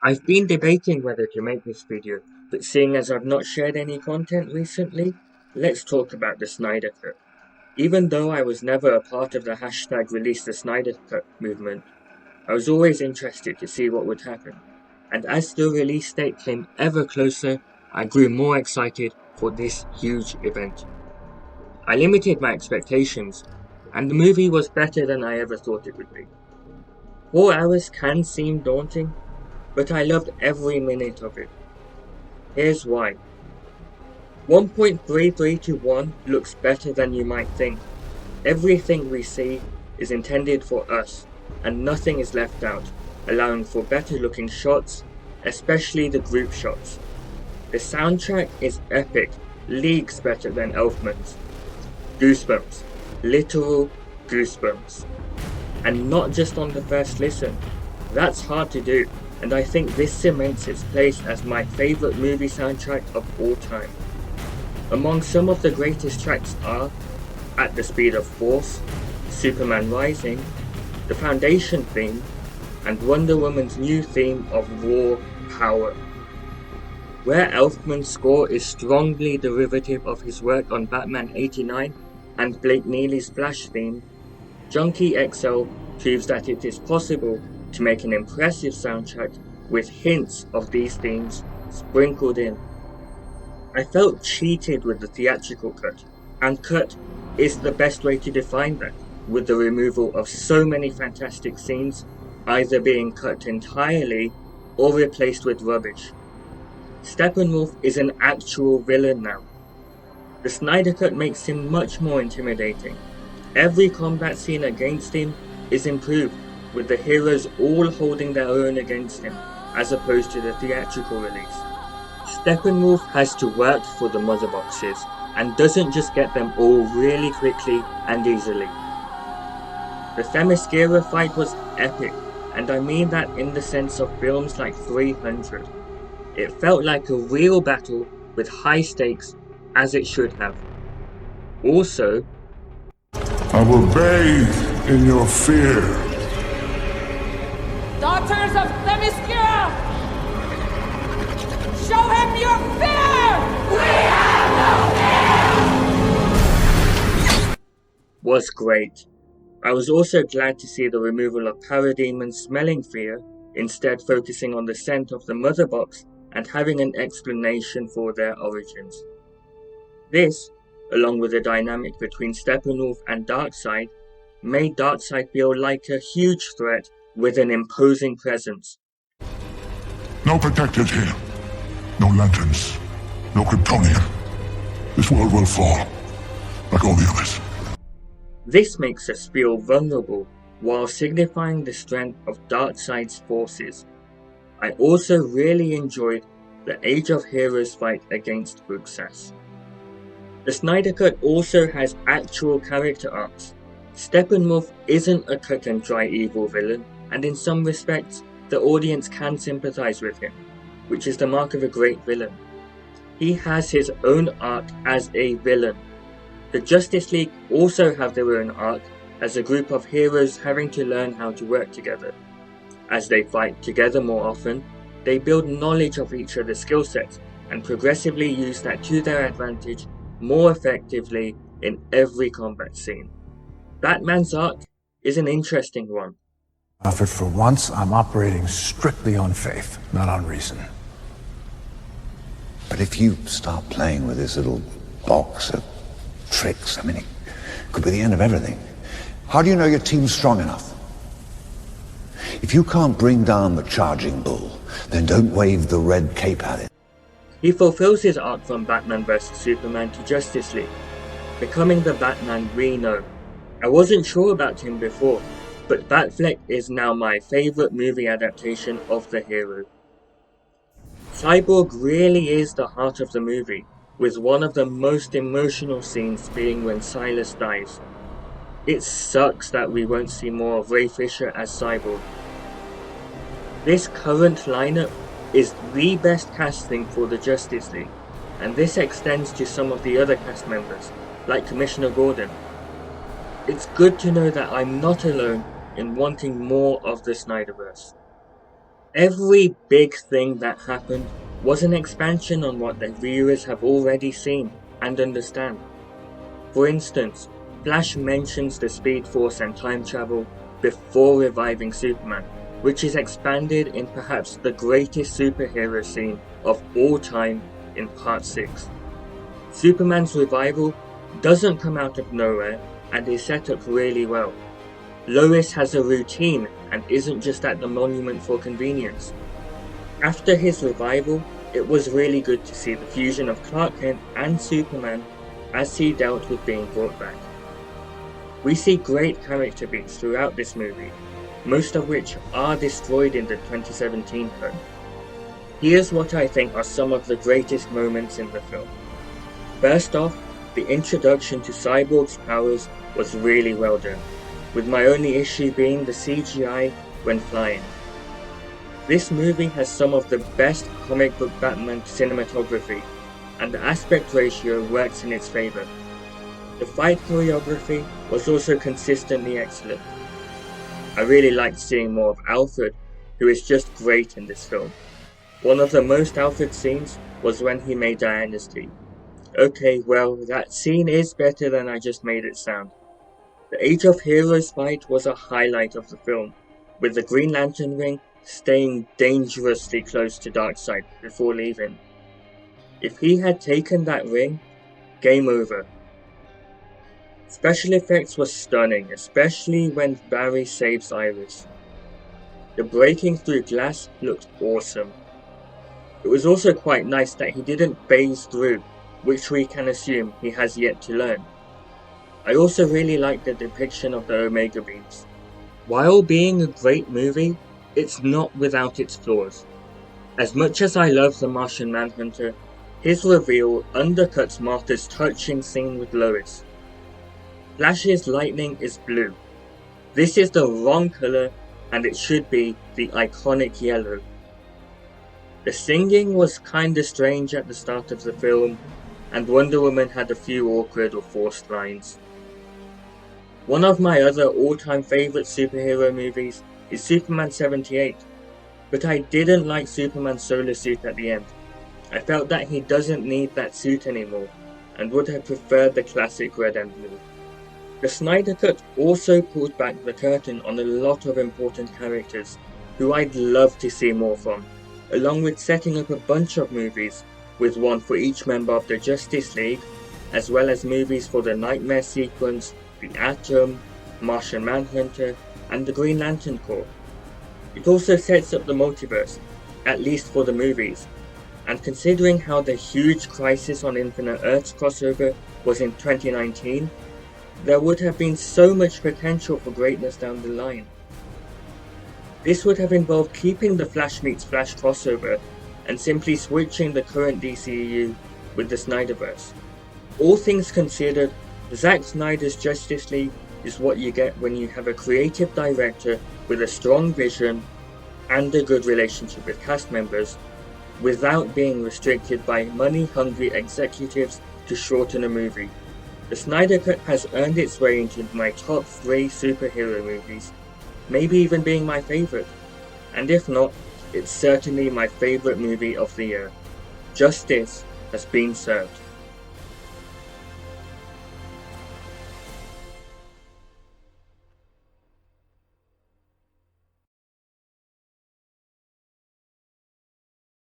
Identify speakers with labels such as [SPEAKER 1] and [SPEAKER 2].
[SPEAKER 1] I've been debating whether to make this video, but seeing as I've not shared any content recently, let's talk about the Snyder Cut. Even though I was never a part of the hashtag release the Snyder Cut movement, I was always interested to see what would happen. And as the release date came ever closer, I grew more excited for this huge event. I limited my expectations, and the movie was better than I ever thought it would be. 4 hours can seem daunting, but I loved every minute of it. Here's why. 1.33 to 1 looks better than you might think. Everything we see is intended for us, and nothing is left out, allowing for better looking shots, especially the group shots. The soundtrack is epic, leagues better than Elfman's. Goosebumps. Literal goosebumps. And not just on the first listen. That's hard to do, and I think this cements its place as my favourite movie soundtrack of all time. Among some of the greatest tracks are At the Speed of Force, Superman Rising, the Foundation theme, and Wonder Woman's new theme of Raw Power. Where Elfman's score is strongly derivative of his work on Batman 89 and Blake Neely's Flash theme, Junkie XL proves that it is possible to make an impressive soundtrack with hints of these themes sprinkled in. I felt cheated with the theatrical cut, and cut is the best way to define that, with the removal of so many fantastic scenes either being cut entirely or replaced with rubbish. Steppenwolf is an actual villain now. The Snyder Cut makes him much more intimidating. Every combat scene against him is improved, with the heroes all holding their own against him, as opposed to the theatrical release. Steppenwolf has to work for the mother boxes, and doesn't just get them all really quickly and easily. The Themyscira fight was epic, and I mean that in the sense of films like 300. It felt like a real battle with high stakes, as it should have. Also,
[SPEAKER 2] I will bathe in your fear.
[SPEAKER 3] Daughters of Themyscira! Show him your fear! We have no fear!
[SPEAKER 1] was great. I was also glad to see the removal of Parademon's smelling fear, instead focusing on the scent of the mother box and having an explanation for their origins. This, along with the dynamic between Steppenwolf and Darkseid, made Darkseid feel like a huge threat with an imposing presence.
[SPEAKER 2] No protectors here. No lanterns. No Kryptonian. This world will fall, like all the others.
[SPEAKER 1] This makes us feel vulnerable, while signifying the strength of Darkseid's forces. I also really enjoyed the Age of Heroes fight against Buxas. The Snyder Cut also has actual character arcs. Steppenwolf isn't a cut and dry evil villain, and in some respects, the audience can sympathize with him, which is the mark of a great villain. He has his own arc as a villain. The Justice League also have their own arc as a group of heroes having to learn how to work together. As they fight together more often, they build knowledge of each other's skill sets and progressively use that to their advantage more effectively in every combat scene. Batman's arc is an interesting one.
[SPEAKER 4] Alfred, for once, I'm operating strictly on faith, not on reason.
[SPEAKER 5] But if you start playing with this little box of tricks, I mean, it could be the end of everything. How do you know your team's strong enough? If you can't bring down the charging bull, then don't wave the red cape at it.
[SPEAKER 1] He fulfills his arc from Batman vs Superman to Justice League, becoming the Batman we know. I wasn't sure about him before, but Batfleck is now my favourite movie adaptation of the hero. Cyborg really is the heart of the movie, with one of the most emotional scenes being when Silas dies. It sucks that we won't see more of Ray Fisher as Cyborg. This current lineup is the best casting for the Justice League, and this extends to some of the other cast members, like Commissioner Gordon. It's good to know that I'm not alone in wanting more of the Snyderverse. Every big thing that happened was an expansion on what the viewers have already seen and understand. For instance, Flash mentions the Speed Force and time travel before reviving Superman, which is expanded in perhaps the greatest superhero scene of all time in Part 6. Superman's revival doesn't come out of nowhere and is set up really well. Lois has a routine and isn't just at the monument for convenience. After his revival, it was really good to see the fusion of Clark Kent and Superman as he dealt with being brought back. We see great character beats throughout this movie, most of which are destroyed in the 2017 cut. Here's what I think are some of the greatest moments in the film. First off, the introduction to Cyborg's powers was really well done, with my only issue being the CGI when flying. This movie has some of the best comic book Batman cinematography, and the aspect ratio works in its favour. The fight choreography was also consistently excellent. I really liked seeing more of Alfred, who is just great in this film. One of the most Alfred scenes was when he made Diana's tea. Okay, well, that scene is better than I just made it sound. The Age of Heroes fight was a highlight of the film, with the Green Lantern ring staying dangerously close to Darkseid before leaving. If he had taken that ring, game over. Special effects were stunning, especially when Barry saves Iris. The breaking through glass looked awesome. It was also quite nice that he didn't phase through, which we can assume he has yet to learn. I also really liked the depiction of the Omega Beams. While being a great movie, it's not without its flaws. As much as I love the Martian Manhunter, his reveal undercuts Martha's touching scene with Lois. Flash's lightning is blue. This is the wrong colour and it should be the iconic yellow. The singing was kinda strange at the start of the film, and Wonder Woman had a few awkward or forced lines. One of my other all-time favourite superhero movies is Superman 78, but I didn't like Superman's solar suit at the end. I felt that he doesn't need that suit anymore, and would have preferred the classic red and blue. The Snyder Cut also pulled back the curtain on a lot of important characters, who I'd love to see more from, along with setting up a bunch of movies, with one for each member of the Justice League, as well as movies for the Nightmare Sequence, the Atom, Martian Manhunter, and the Green Lantern Corps. It also sets up the multiverse, at least for the movies, and considering how the huge Crisis on Infinite Earths crossover was in 2019, there would have been so much potential for greatness down the line. This would have involved keeping the Flash meets Flash crossover and simply switching the current DCEU with the Snyderverse. All things considered, Zack Snyder's Justice League is what you get when you have a creative director with a strong vision and a good relationship with cast members, without being restricted by money-hungry executives to shorten a movie. The Snyder Cut has earned its way into my top 3 superhero movies, maybe even being my favourite, and if not, it's certainly my favourite movie of the year. Justice has been served.